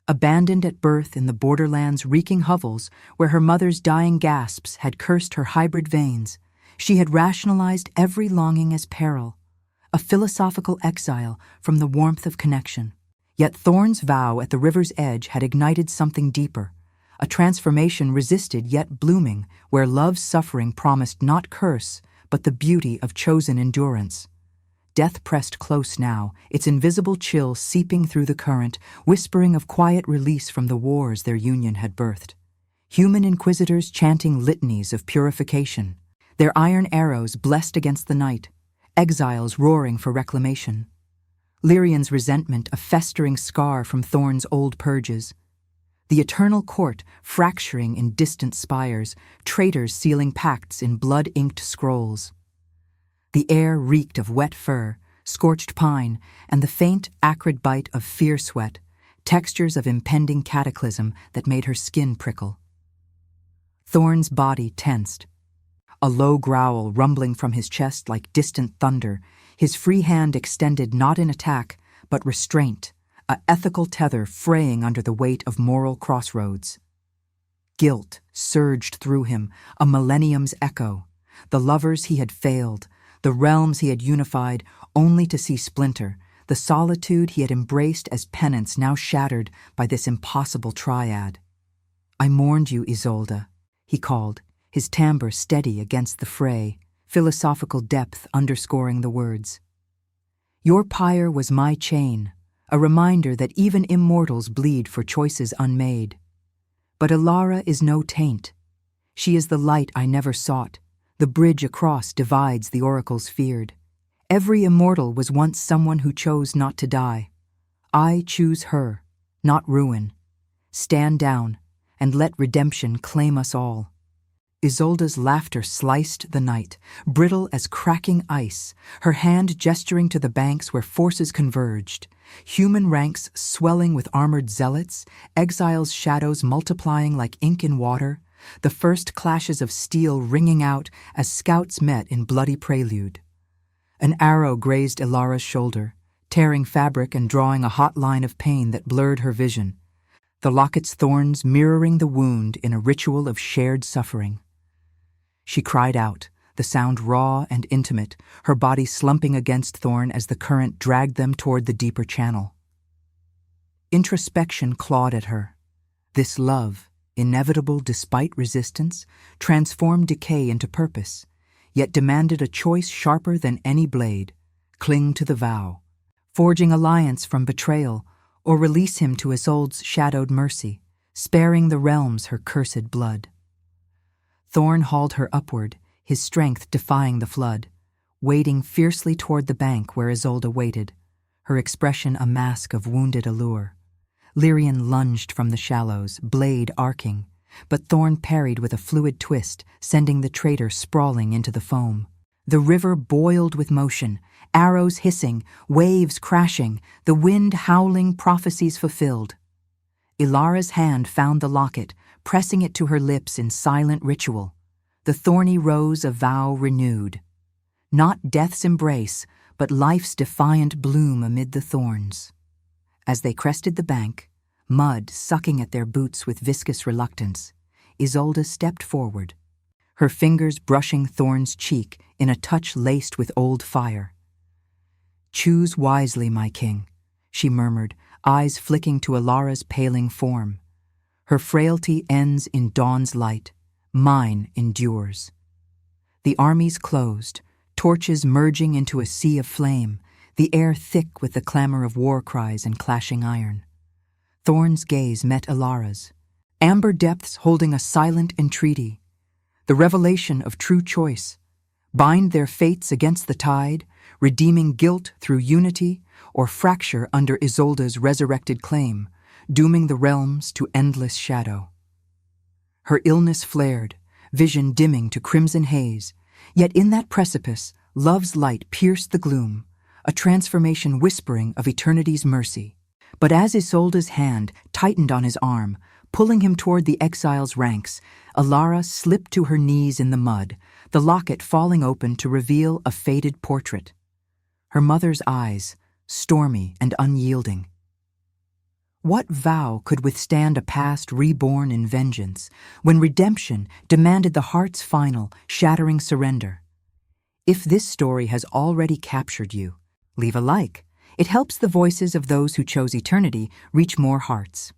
Abandoned at birth in the borderland's reeking hovels where her mother's dying gasps had cursed her hybrid veins, she had rationalized every longing as peril, a philosophical exile from the warmth of connection. Yet Thorn's vow at the river's edge had ignited something deeper, a transformation resisted yet blooming, where love's suffering promised not curse, but the beauty of chosen endurance. Death pressed close now, its invisible chill seeping through the current, whispering of quiet release from the wars their union had birthed. Human inquisitors chanting litanies of purification, their iron arrows blessed against the night, exiles roaring for reclamation. Lyrian's resentment a festering scar from Thorn's old purges. The eternal court fracturing in distant spires, traitors sealing pacts in blood-inked scrolls. The air reeked of wet fur, scorched pine, and the faint, acrid bite of fear sweat, textures of impending cataclysm that made her skin prickle. Thorn's body tensed, a low growl rumbling from his chest like distant thunder, his free hand extended not in attack, but restraint, a ethical tether fraying under the weight of moral crossroads. Guilt surged through him, a millennium's echo, the lovers he had failed, the realms he had unified only to see splinter, the solitude he had embraced as penance now shattered by this impossible triad. "I mourned you, Isolde," he called, his timbre steady against the fray, philosophical depth underscoring the words. "Your pyre was my chain, a reminder that even immortals bleed for choices unmade. But Alara is no taint. She is the light I never sought. The bridge across divides the oracles feared. Every immortal was once someone who chose not to die. I choose her, not ruin. Stand down, and let redemption claim us all." Isolde's laughter sliced the night, brittle as cracking ice, her hand gesturing to the banks where forces converged, human ranks swelling with armored zealots, exiles' shadows multiplying like ink in water, the first clashes of steel ringing out as scouts met in bloody prelude. An arrow grazed Alara's shoulder, tearing fabric and drawing a hot line of pain that blurred her vision, the locket's thorns mirroring the wound in a ritual of shared suffering. She cried out, the sound raw and intimate, her body slumping against Thorn as the current dragged them toward the deeper channel. Introspection clawed at her. This love, inevitable despite resistance, transformed decay into purpose, yet demanded a choice sharper than any blade: cling to the vow, forging alliance from betrayal, or release him to Isolde's shadowed mercy, sparing the realms her cursed blood. Thorn hauled her upward, his strength defying the flood, wading fiercely toward the bank where Isolde waited, her expression a mask of wounded allure. Lyrian lunged from the shallows, blade arcing, but Thorn parried with a fluid twist, sending the traitor sprawling into the foam. The river boiled with motion, arrows hissing, waves crashing, the wind howling, prophecies fulfilled. Ilara's hand found the locket, pressing it to her lips in silent ritual, the thorny rose a vow renewed. Not death's embrace, but life's defiant bloom amid the thorns. As they crested the bank, mud sucking at their boots with viscous reluctance, Isolde stepped forward, her fingers brushing Thorn's cheek in a touch laced with old fire. "Choose wisely, my king," she murmured, eyes flicking to Alara's paling form. "Her frailty ends in dawn's light, mine endures." The armies closed, torches merging into a sea of flame, the air thick with the clamor of war cries and clashing iron. Thorn's gaze met Alara's, amber depths holding a silent entreaty, the revelation of true choice. Bind their fates against the tide, redeeming guilt through unity, or fracture under Isolde's resurrected claim, dooming the realms to endless shadow. Her illness flared, vision dimming to crimson haze, yet in that precipice, love's light pierced the gloom, a transformation whispering of eternity's mercy. But as Isolde's hand tightened on his arm, pulling him toward the exile's ranks, Alara slipped to her knees in the mud, the locket falling open to reveal a faded portrait. Her mother's eyes, stormy and unyielding. What vow could withstand a past reborn in vengeance, when redemption demanded the heart's final, shattering surrender? If this story has already captured you, leave a like. It helps the voices of those who chose eternity reach more hearts.